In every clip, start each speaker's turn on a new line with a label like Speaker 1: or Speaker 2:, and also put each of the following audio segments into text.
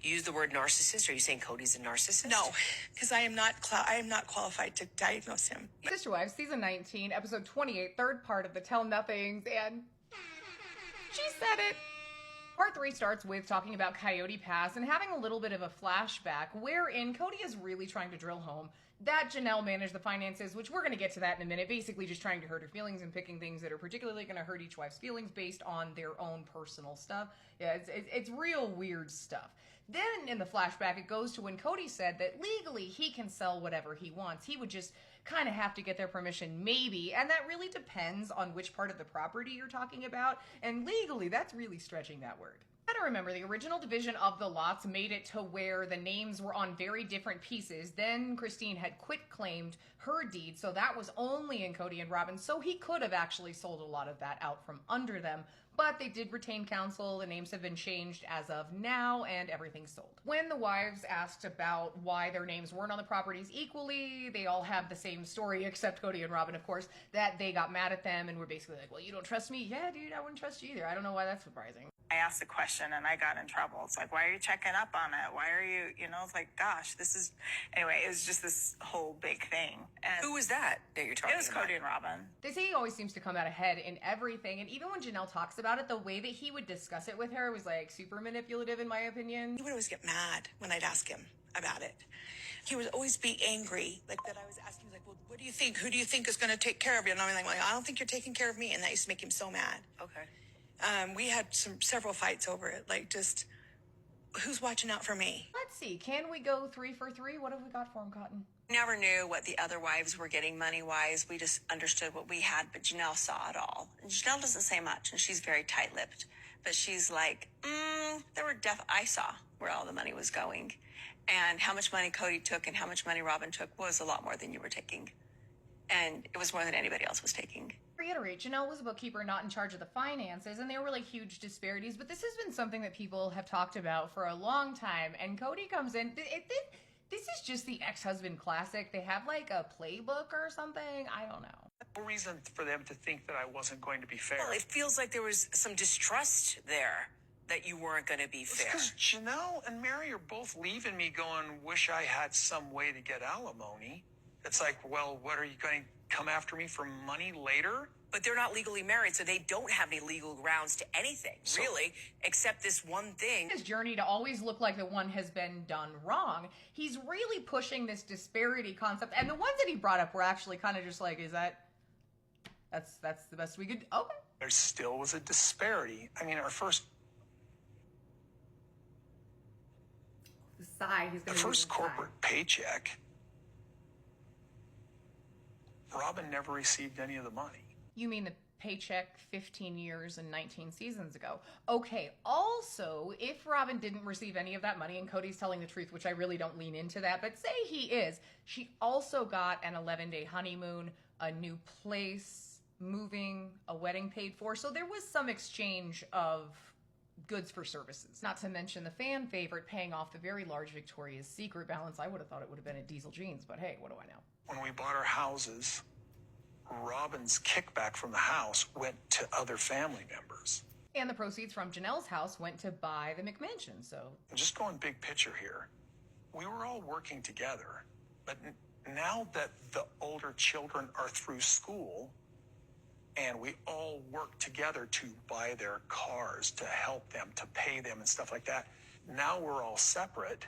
Speaker 1: You use the word narcissist. Are you saying Kody's a narcissist?
Speaker 2: No, because I am not qualified to diagnose him.
Speaker 3: Sister Wives, season 19, episode 28, third part of the Tell Nothings, and she said it. Part 3 starts with talking about Coyote Pass and having a little bit of a flashback wherein Kody is really trying to drill home that Janelle managed the finances, which we're going to get to that in a minute, basically just trying to hurt her feelings and picking things that are particularly going to hurt each wife's feelings based on their own personal stuff. Yeah, it's real weird stuff. Then in the flashback, it goes to when Kody said that legally he can sell whatever he wants. He would just kind of have to get their permission, maybe, and that really depends on which part of the property you're talking about, and legally, that's really stretching that word. Gotta remember, the original division of the lots made it to where the names were on very different pieces. Then Christine had quit-claimed her deed, so that was only in Kody and Robyn, so he could have actually sold a lot of that out from under them. But they did retain counsel, the names have been changed as of now, and everything's sold. When the wives asked about why their names weren't on the properties equally, they all have the same story, except Kody and Robyn, of course, that they got mad at them and were basically like, well, you don't trust me? Yeah, dude, I wouldn't trust you either. I don't know why that's surprising.
Speaker 4: I asked a question and I got in trouble. It's like, why are you checking up on it? Why are you, it's like, gosh, anyway, it was just this whole big thing. And
Speaker 1: Who was that you're talking about?
Speaker 4: it was Kody and Robyn.
Speaker 3: They say he always seems to come out ahead in everything, and even when Janelle talks about it, the way that he would discuss it with her was like super manipulative in my opinion.
Speaker 2: He would always get mad when I'd ask him about it. He would always be angry, like that I was asking, like, well, what do you think? Who do you think is going to take care of you? And I'm like, well, I don't think you're taking care of me. And that used to make him so mad.
Speaker 1: Okay.
Speaker 2: We had several fights over it, like just who's watching out for me.
Speaker 3: Let's see, can we go 3 for 3? What have we got for him, Cotton?
Speaker 1: We never knew what the other wives were getting money-wise. We just understood what we had, but Janelle saw it all. And Janelle doesn't say much, and she's very tight-lipped. But she's like, I saw where all the money was going. And how much money Kody took and how much money Robyn took was a lot more than you were taking. And it was more than anybody else was taking.
Speaker 3: Reiterate, Janelle was a bookkeeper, not in charge of the finances, and there were like huge disparities, but this has been something that people have talked about for a long time, and Kody comes in, this is just the ex-husband classic. They have like a playbook or something, I don't know.
Speaker 5: No reason for them to think that I wasn't going to be fair.
Speaker 1: Well, it feels like there was some distrust there that you weren't going to be fair.
Speaker 5: Because Janelle and Meri are both leaving me going, wish I had some way to get alimony. It's like, well, what are you going to come after me for money later?
Speaker 1: But they're not legally married, so they don't have any legal grounds to anything, really, except this one thing.
Speaker 3: His journey to always look like the one has been done wrong. He's really pushing this disparity concept, and the ones that he brought up were actually kind of just like, that's the best we could, okay.
Speaker 5: There still was a disparity. I mean,
Speaker 3: The sigh, he's
Speaker 5: the
Speaker 3: gonna
Speaker 5: first corporate paycheck, Robyn never received any of the money.
Speaker 3: You mean the paycheck 15 years and 19 seasons ago? Okay, also, if Robyn didn't receive any of that money, and Kody's telling the truth, which I really don't lean into that, but say he is, she also got an 11-day honeymoon, a new place, moving, a wedding paid for, so there was some exchange of goods for services. Not to mention the fan favorite paying off the very large Victoria's Secret balance. I would have thought it would have been at Diesel Jeans, but hey, what do I know?
Speaker 5: When we bought our houses, Robyn's kickback from the house went to other family members.
Speaker 3: And the proceeds from Janelle's house went to buy the McMansion, so...
Speaker 5: Just going big picture here, we were all working together, but now that the older children are through school, and we all work together to buy their cars, to help them, to pay them and stuff like that, now we're all separate,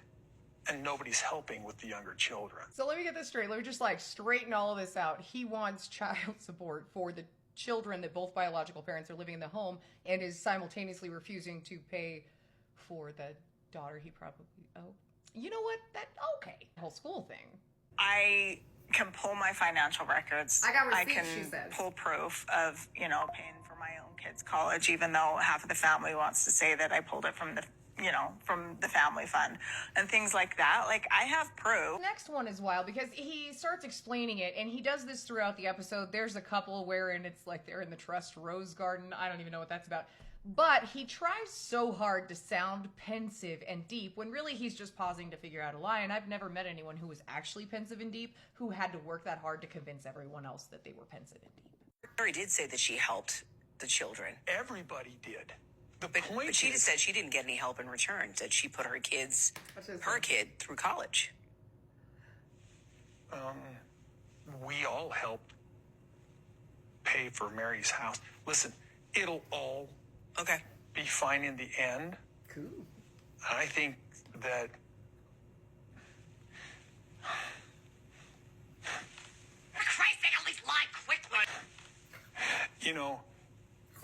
Speaker 5: and nobody's helping with the younger children.
Speaker 3: So let me get this straight. Let me just like straighten all of this out. He wants child support for the children that both biological parents are living in the home and is simultaneously refusing to pay for the daughter he probably... Oh, you know what? Okay. The whole school thing.
Speaker 4: I can pull my financial records.
Speaker 3: I got receipts,
Speaker 4: I can
Speaker 3: she says.
Speaker 4: pull proof of, paying for my own kids' college, even though half of the family wants to say that I pulled it from the family fund and things like that. Like, I have proof.
Speaker 3: The next one is wild because he starts explaining it, and he does this throughout the episode. There's a couple wherein it's like they're in the Trust Rose Garden. I don't even know what that's about. But he tries so hard to sound pensive and deep when really he's just pausing to figure out a lie. And I've never met anyone who was actually pensive and deep who had to work that hard to convince everyone else that they were pensive and deep.
Speaker 1: Meri did say that she helped the children.
Speaker 5: Everybody did. The
Speaker 6: But
Speaker 5: point
Speaker 6: she
Speaker 5: is,
Speaker 6: just said she didn't get any help in return. Said she put her kid through college.
Speaker 5: we all helped pay for Mary's house. Listen, it'll all
Speaker 6: Okay.
Speaker 5: be fine in the end.
Speaker 3: Cool.
Speaker 5: I think that
Speaker 6: For Christ's sake, at least lie quickly.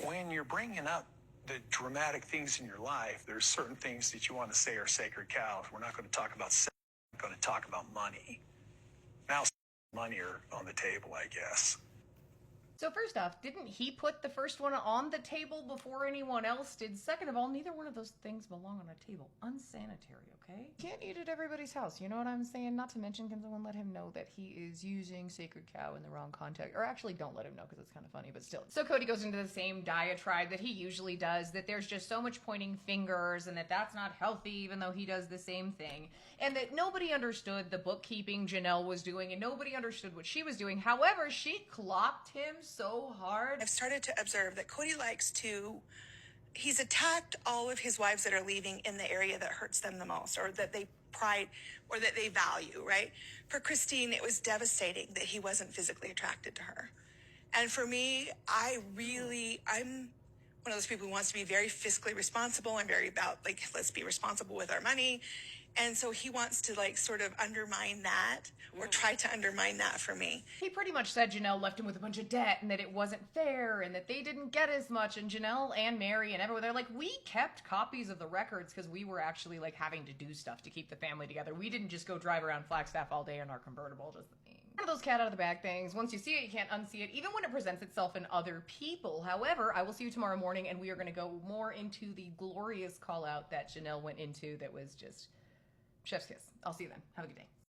Speaker 5: when you're bringing up the dramatic things in your life, there's certain things that you want to say are sacred cows. We're not going to talk about sex. We're going to talk about money. Now, money are on the table, I guess.
Speaker 3: So first off, didn't he put the first one on the table before anyone else did? Second of all, neither one of those things belong on a table. Unsanitary, okay? Can't eat at everybody's house, you know what I'm saying? Not to mention, can someone let him know that he is using sacred cow in the wrong context? Or actually, don't let him know, because it's kind of funny, but still. So Kody goes into the same diatribe that he usually does, that there's just so much pointing fingers, and that that's not healthy, even though he does the same thing. And that nobody understood the bookkeeping Janelle was doing, and nobody understood what she was doing. However, she clocked him so hard.
Speaker 2: I've started to observe that Kody he's attacked all of his wives that are leaving in the area that hurts them the most, or that they pride, or that they value, right? For Christine, it was devastating that he wasn't physically attracted to her. And for me, I'm one of those people who wants to be very fiscally responsible and very about, let's be responsible with our money. And so he wants to sort of undermine that, or try to undermine that for me.
Speaker 3: He pretty much said Janelle left him with a bunch of debt and that it wasn't fair and that they didn't get as much. And Janelle and Meri and everyone, they're like, we kept copies of the records because we were actually having to do stuff to keep the family together. We didn't just go drive around Flagstaff all day in our convertible, just the thing. One of those cat out of the bag things. Once you see it, you can't unsee it, even when it presents itself in other people. However, I will see you tomorrow morning, and we are going to go more into the glorious call out that Janelle went into that was just chef's kiss. I'll see you then. Have a good day.